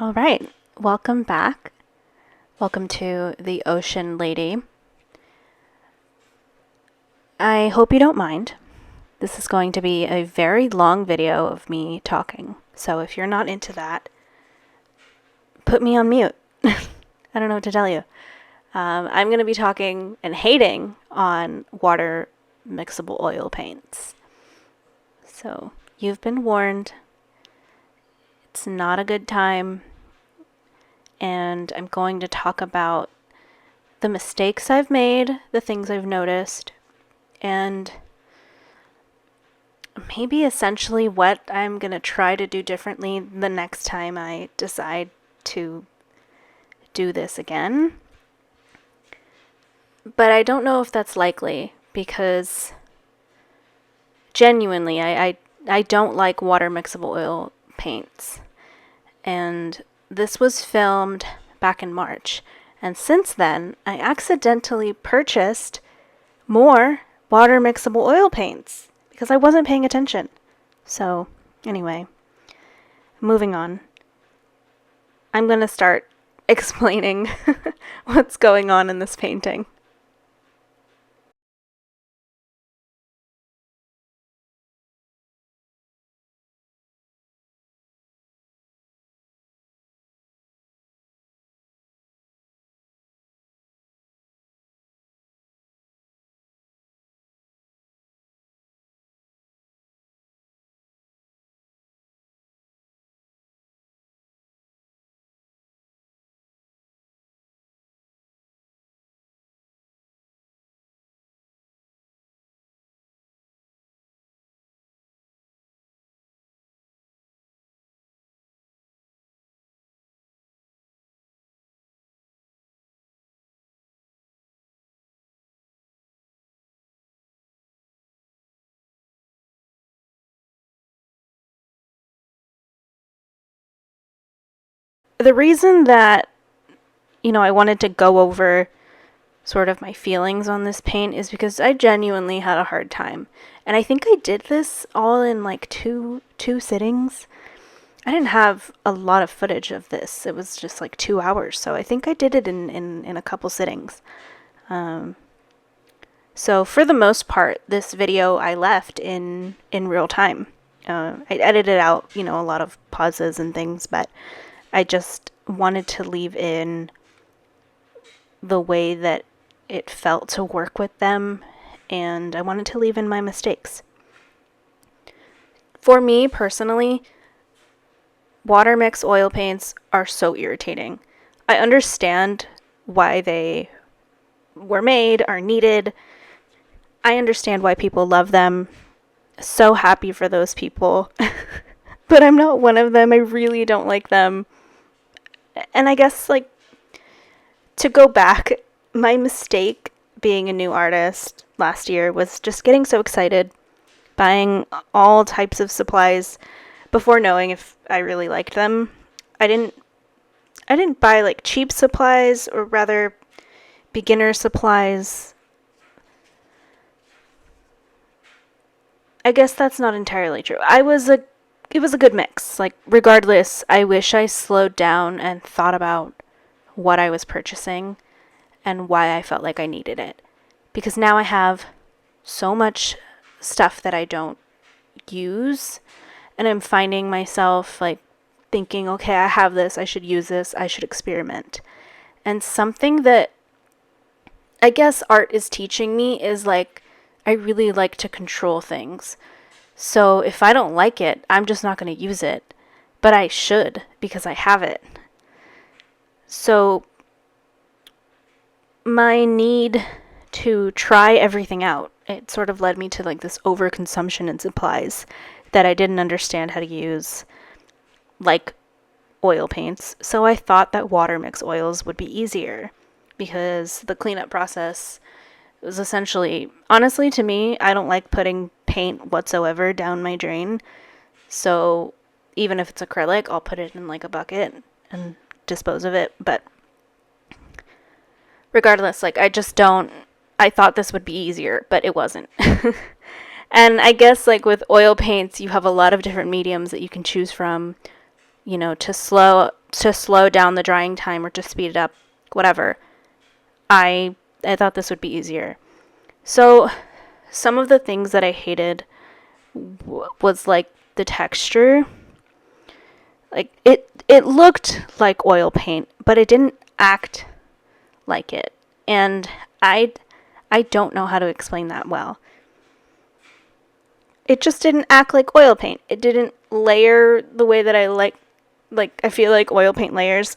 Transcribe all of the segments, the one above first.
All right, welcome back. Welcome to the Ocean Lady. I hope you don't mind. This is going to be a very long video of me talking, so if you're not into that, put me on mute. I don't know what to tell you. I'm going to be talking and hating on water mixable oil paints. So you've been warned. It's not a good time. And I'm going to talk about the mistakes I've made, the things I've noticed, and maybe essentially what I'm going to try to do differently the next time I decide to do this again. But I don't know if that's likely because genuinely I don't like water mixable oil paints. And this was filmed back in March. And since then, I accidentally purchased more water mixable oil paints because I wasn't paying attention. So, anyway, moving on. I'm going to start explaining what's going on in this painting. The reason that, I wanted to go over sort of my feelings on this paint is because I genuinely had a hard time. And I think I did this all in like two sittings. I didn't have a lot of footage of this. It was just like 2 hours. So I think I did it in a couple sittings. So for the most part, this video I left in real time. I edited out, a lot of pauses and things, but I just wanted to leave in the way that it felt to work with them, and I wanted to leave in my mistakes. For me personally, water mix oil paints are so irritating. I understand why they were made, are needed. I understand why people love them. So happy for those people. But I'm not one of them. I really don't like them. And I guess, to go back, my mistake being a new artist last year was just getting so excited, buying all types of supplies before knowing if I really liked them. I didn't buy cheap supplies, or rather beginner supplies. I guess that's not entirely true. It was a good mix. Regardless, I wish I slowed down and thought about what I was purchasing and why I felt like I needed it. Because now I have so much stuff that I don't use, and I'm finding myself thinking, okay, I have this, I should use this, I should experiment. And something that I guess art is teaching me is I really like to control things. So if I don't like it, I'm just not going to use it. But I should, because I have it. So my need to try everything out, it sort of led me to this overconsumption in supplies that I didn't understand how to use, like oil paints. So I thought that water mix oils would be easier because the cleanup process was essentially, honestly, to me, I don't like putting paint whatsoever down my drain. So even if it's acrylic, I'll put it in a bucket and dispose of it. But regardless, I thought this would be easier, but it wasn't. And I guess with oil paints, you have a lot of different mediums that you can choose from, to slow to slow down the drying time or to speed it up, whatever, I thought this would be easier. So some of the things that I hated was like the texture. Like it looked like oil paint, but it didn't act like it. And I don't know how to explain that well. It just didn't act like oil paint. It didn't layer the way that I like I feel like oil paint layers.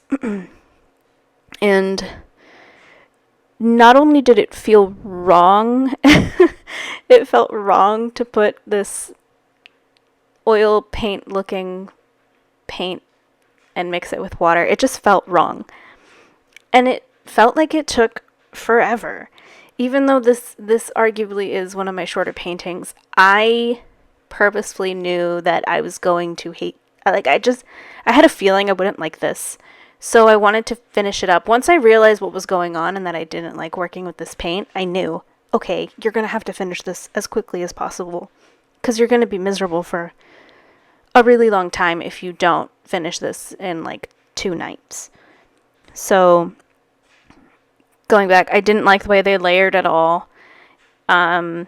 And not only did it feel wrong, it felt wrong to put this oil paint looking paint and mix it with water. It just felt wrong. And it felt like it took forever. Even though this arguably is one of my shorter paintings, I purposefully knew that I was going to hate, I had a feeling I wouldn't like this. So I wanted to finish it up. Once I realized what was going on and that I didn't like working with this paint, I knew, okay, you're going to have to finish this as quickly as possible, because you're going to be miserable for a really long time if you don't finish this in like 2 nights. So going back, I didn't like the way they layered at all. And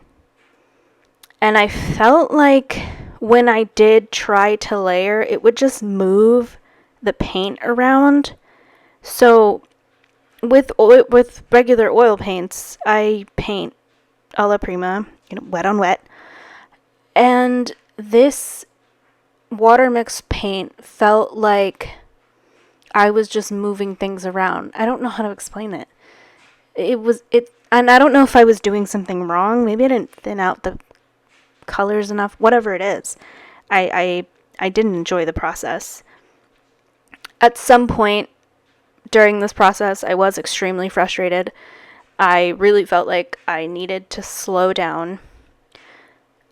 I felt like when I did try to layer, it would just move the paint around. So with regular oil paints, I paint a la prima, wet on wet. And this water mix paint felt like I was just moving things around. I don't know how to explain it. And I don't know if I was doing something wrong. Maybe I didn't thin out the colors enough. Whatever it is, I didn't enjoy the process. At some point during this process, I was extremely frustrated. I really felt like I needed to slow down.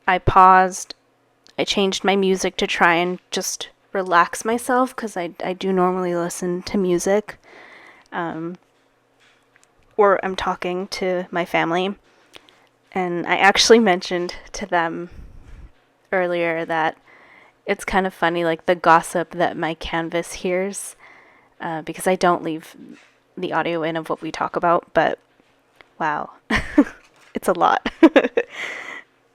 I paused. I changed my music to try and just relax myself, because I do normally listen to music. Or I'm talking to my family. And I actually mentioned to them earlier that it's kind of funny, like the gossip that my canvas hears, because I don't leave the audio in of what we talk about, but wow, it's a lot.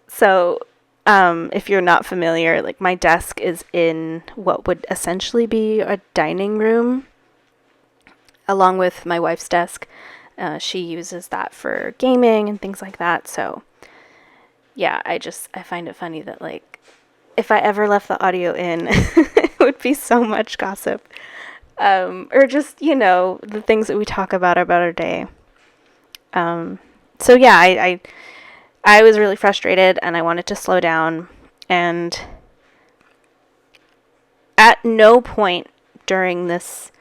So, if you're not familiar, like my desk is in what would essentially be a dining room, along with my wife's desk. She uses that for gaming and things like that. So yeah, I find it funny that like if I ever left the audio in, it would be so much gossip. Or just, the things that we talk about our day. So yeah, I was really frustrated and I wanted to slow down, and at no point during this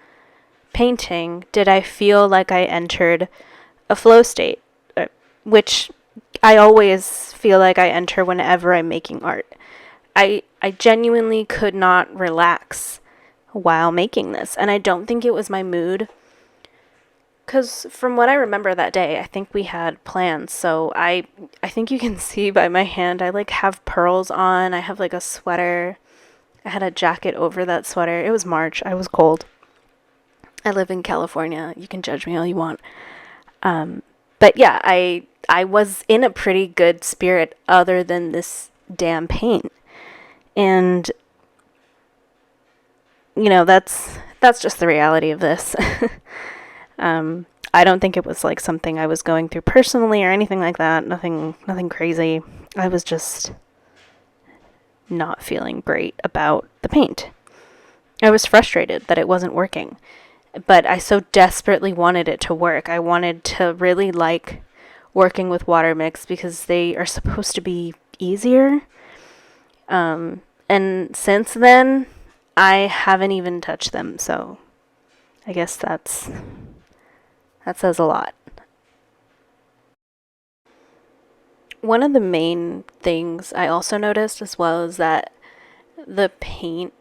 painting did I feel like I entered a flow state, which I always feel like I enter whenever I'm making art. I genuinely could not relax while making this, and I don't think it was my mood, because from what I remember that day, I think we had plans. So I think you can see by my hand, I like have pearls on. I have like a sweater. I had a jacket over that sweater. It was March. I was cold. I live in California. You can judge me all you want. But yeah, I was in a pretty good spirit other than this damn paint. And that's just the reality of this. I don't think it was like something I was going through personally or anything like that. Nothing crazy. I was just not feeling great about the paint. I was frustrated that it wasn't working, but I so desperately wanted it to work. I wanted to really like working with water mix because they are supposed to be easier. And since then, I haven't even touched them, so I guess that says a lot. One of the main things I also noticed as well is that the paint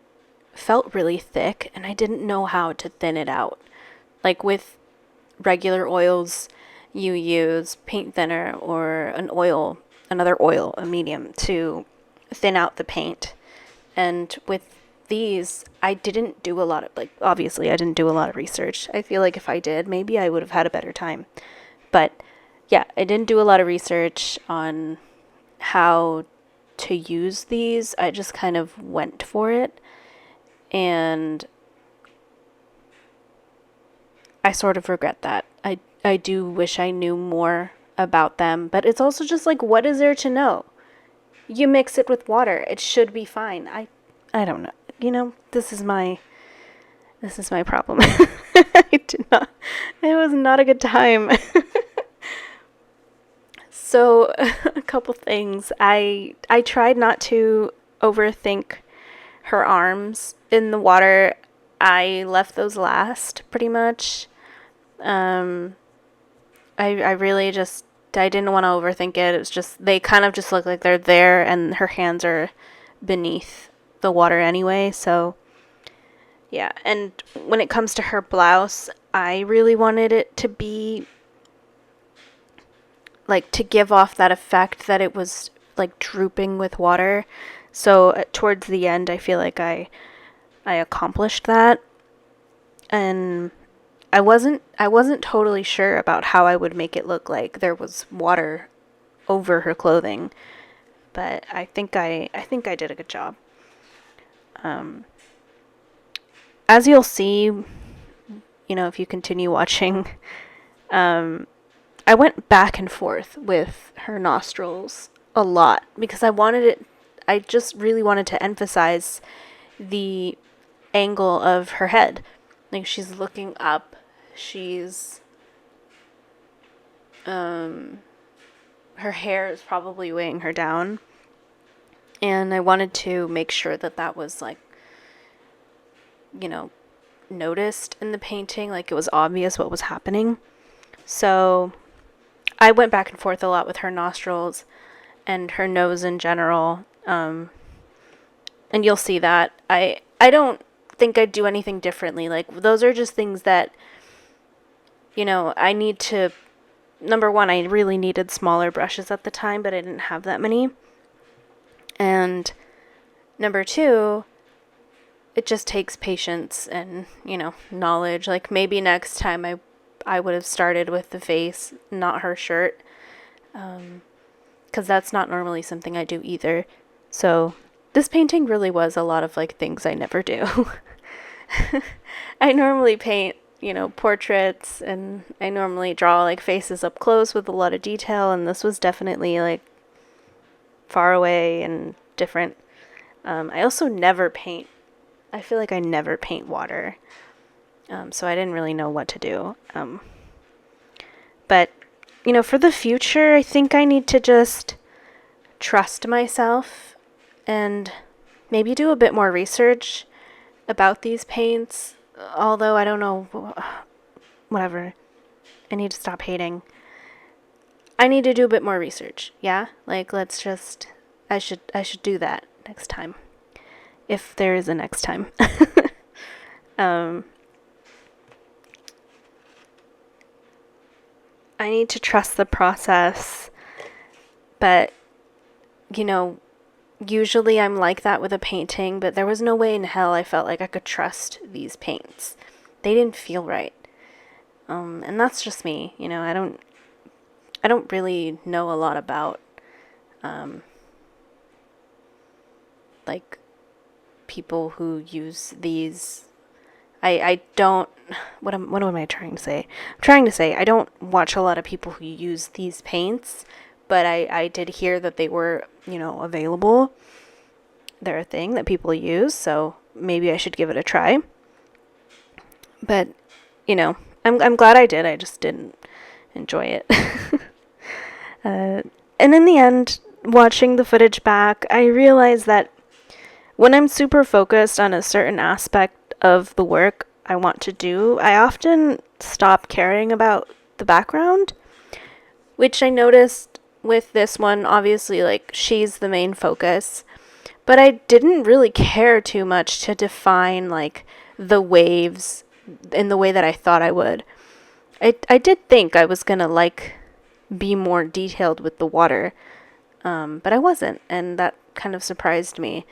felt really thick, and I didn't know how to thin it out. Like with regular oils, you use paint thinner or another oil, a medium, to thin out the paint. And with these, I didn't do a lot of, like, obviously, I didn't do a lot of research. I feel like if I did, maybe I would have had a better time. But yeah, I didn't do a lot of research on how to use these. I just kind of went for it. And I sort of regret that. I do wish I knew more about them, but it's also just like, what is there to know? You mix it with water. It should be fine. I don't know. This is my problem. It was not a good time. So, a couple things. I tried not to overthink her arms in the water. I left those last pretty much. I really just, I didn't want to overthink it. It was just, they kind of just look like they're there and her hands are beneath the water anyway. So yeah. And when it comes to her blouse, I really wanted it to be like, to give off that effect that it was like drooping with water. So towards the end, I feel like I accomplished that. And I wasn't totally sure about how I would make it look like there was water over her clothing, but I think I did a good job. As you'll see, if you continue watching, I went back and forth with her nostrils a lot because I just really wanted to emphasize the angle of her head. Like, she's looking up, she's, her hair is probably weighing her down. And I wanted to make sure that was like, noticed in the painting, like it was obvious what was happening. So I went back and forth a lot with her nostrils and her nose in general. And you'll see that. I don't think I'd do anything differently. Like, those are just things that, I need to, number one, I really needed smaller brushes at the time, but I didn't have that many. And number two, it just takes patience and, knowledge. Like, maybe next time I would have started with the face, not her shirt. 'Cause that's not normally something I do either. So this painting really was a lot of like things I never do. I normally paint, portraits, and I normally draw like faces up close with a lot of detail, and this was definitely like far away and different. I also never paint. I feel like I never paint water. So I didn't really know what to do. But, for the future, I think I need to just trust myself and maybe do a bit more research about these paints. Although I don't know, whatever. I need to stop hating. I need to do a bit more research. Yeah? Like, I should do that next time. If there is a next time. I need to trust the process, but, usually I'm like that with a painting, but there was no way in hell I felt like I could trust these paints. They didn't feel right. And that's just me, I don't really know a lot about, like, people who use these. I don't, what am I trying to say? I'm trying to say I don't watch a lot of people who use these paints, but I did hear that they were, available. They're a thing that people use, so maybe I should give it a try. But, I'm glad I did. I just didn't enjoy it. And in the end, watching the footage back, I realized that when I'm super focused on a certain aspect of the work I want to do, I often stop caring about the background, which I noticed with this one. Obviously, like, she's the main focus, but I didn't really care too much to define, like, the waves in the way that I thought I would. I did think I was gonna, like, be more detailed with the water, but I wasn't, and that kind of surprised me.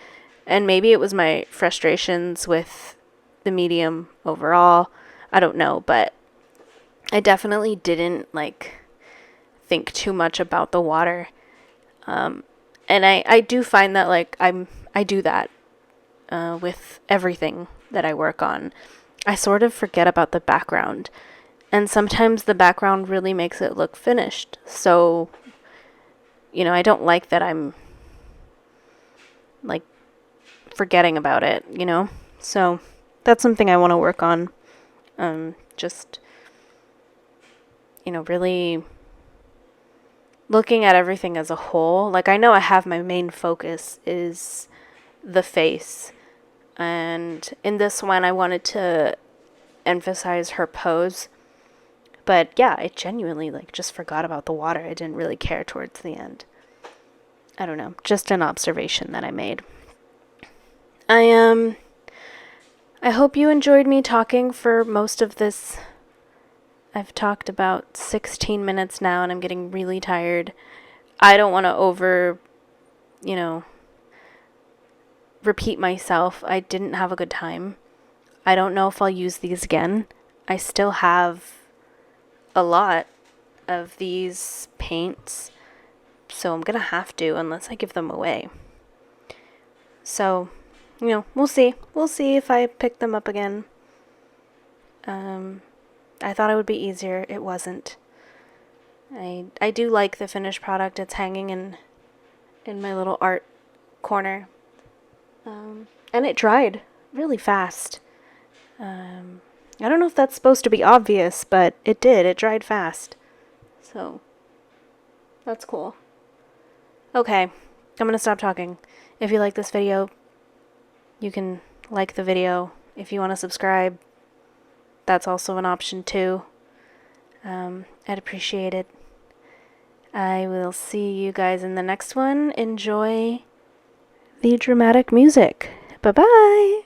And maybe it was my frustrations with the medium overall. I don't know, but I definitely didn't like think too much about the water. And I do find that like I do that with everything that I work on. I sort of forget about the background. And sometimes the background really makes it look finished. So, I don't like that I'm like forgetting about it. So that's something I want to work on. Just, really looking at everything as a whole. Like, I know I have my main focus is the face. And in this one, I wanted to emphasize her pose. But yeah, I genuinely like just forgot about the water. I didn't really care towards the end. I don't know, just an observation that I made. I hope you enjoyed me talking for most of this. I've talked about 16 minutes now and I'm getting really tired. I don't want to you know, repeat myself. I didn't have a good time. I don't know if I'll use these again. I still have a lot of these paints, so I'm gonna have to unless I give them away. So, we'll see. We'll see if I pick them up again. I thought it would be easier. It wasn't. I do like the finished product. It's hanging in my little art corner. And it dried really fast. I don't know if that's supposed to be obvious, but it did. It dried fast. So, that's cool. Okay, I'm gonna stop talking. If you like this video, you can like the video. If you want to subscribe, that's also an option too. I'd appreciate it. I will see you guys in the next one. Enjoy the dramatic music. Bye-bye!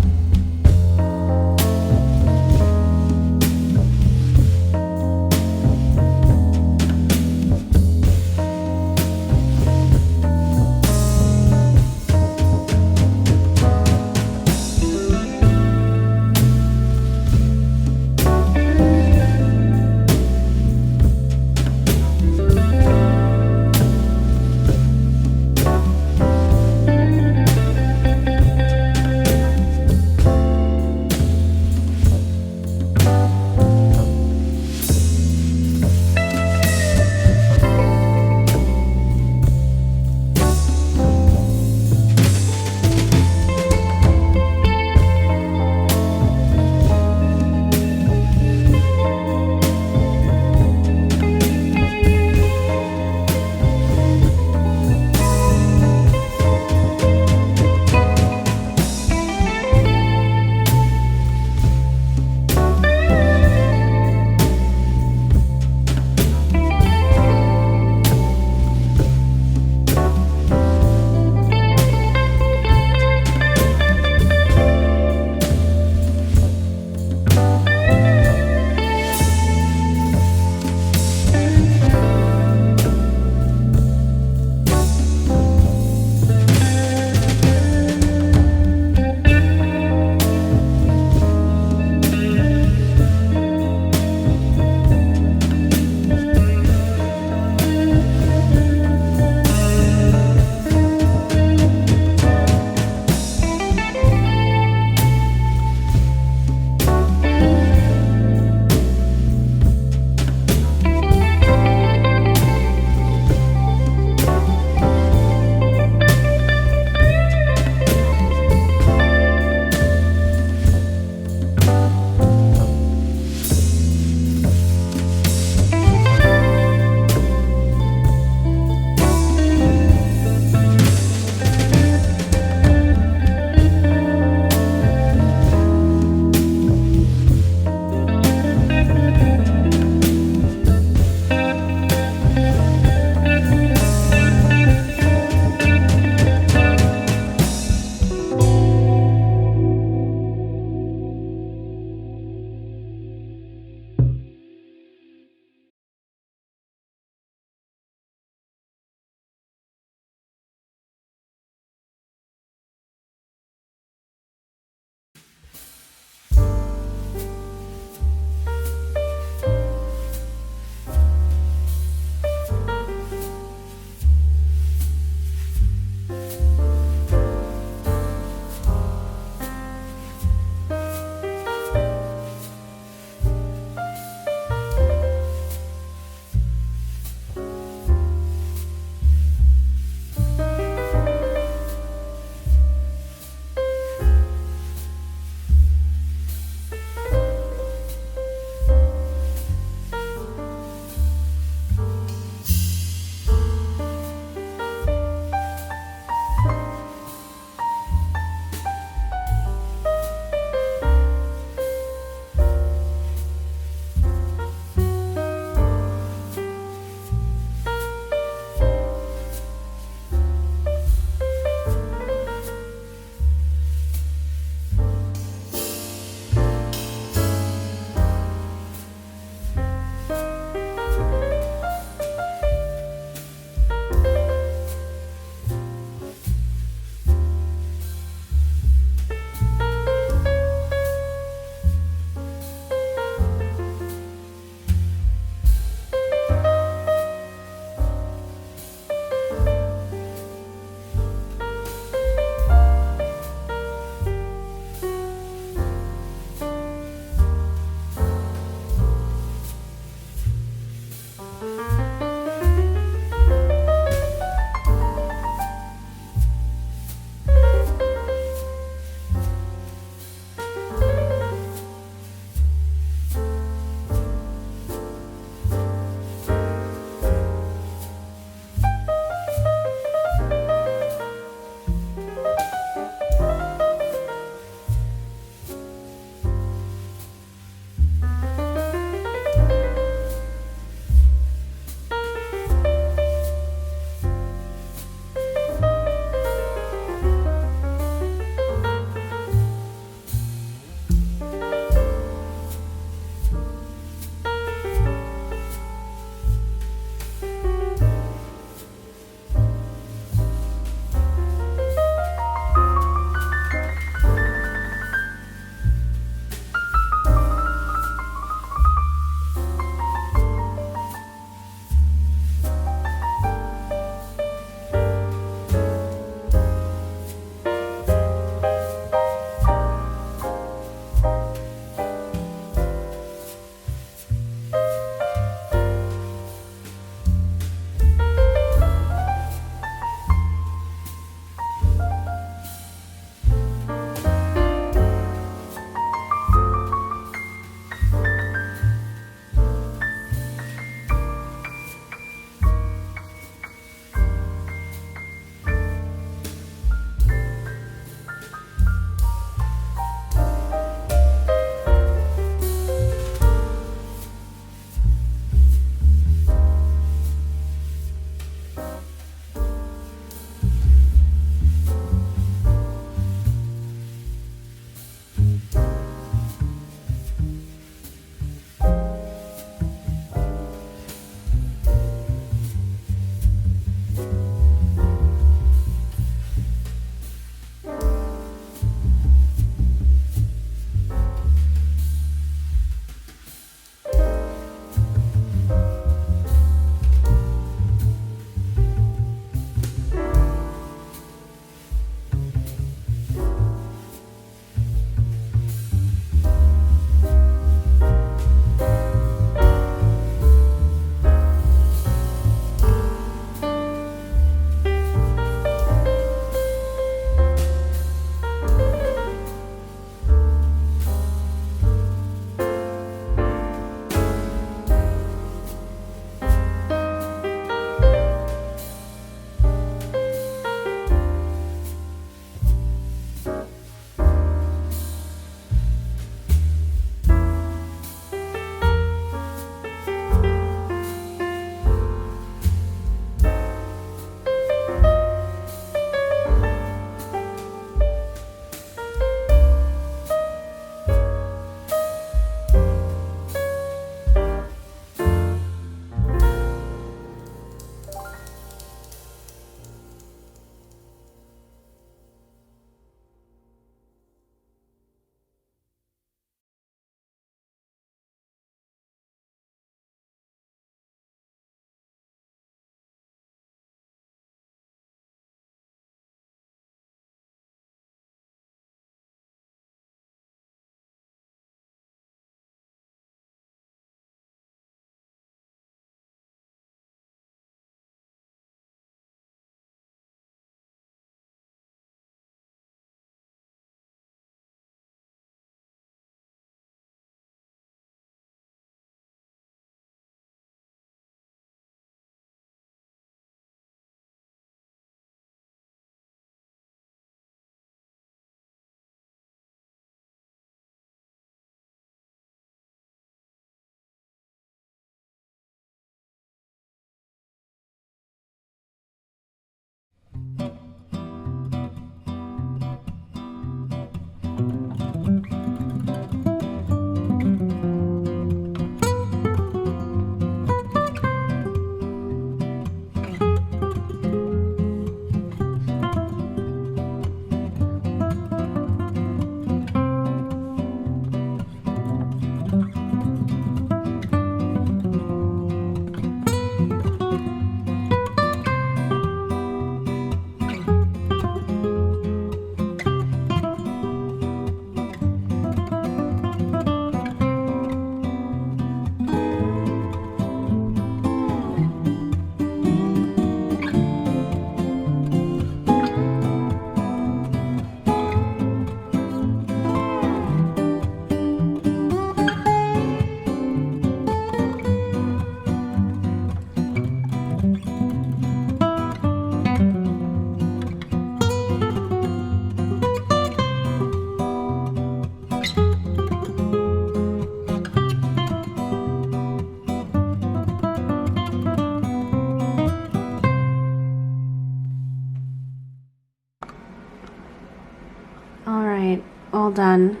Alright, all done.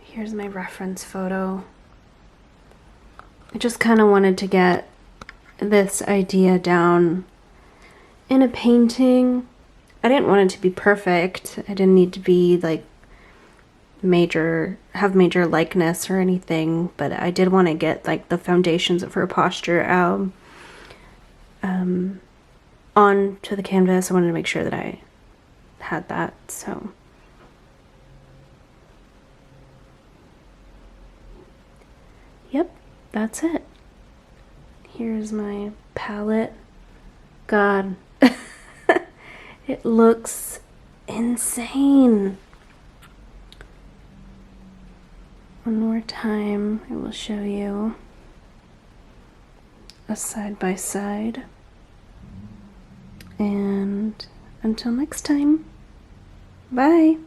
Here's my reference photo. I just kind of wanted to get this idea down in a painting. I didn't want it to be perfect. I didn't need to be like have major likeness or anything, but I did want to get like the foundations of her posture out onto the canvas. I wanted to make sure that I had that, so yep, that's it. Here's my palette. God, it looks insane. One more time, I will show you a side by side. And until next time, bye.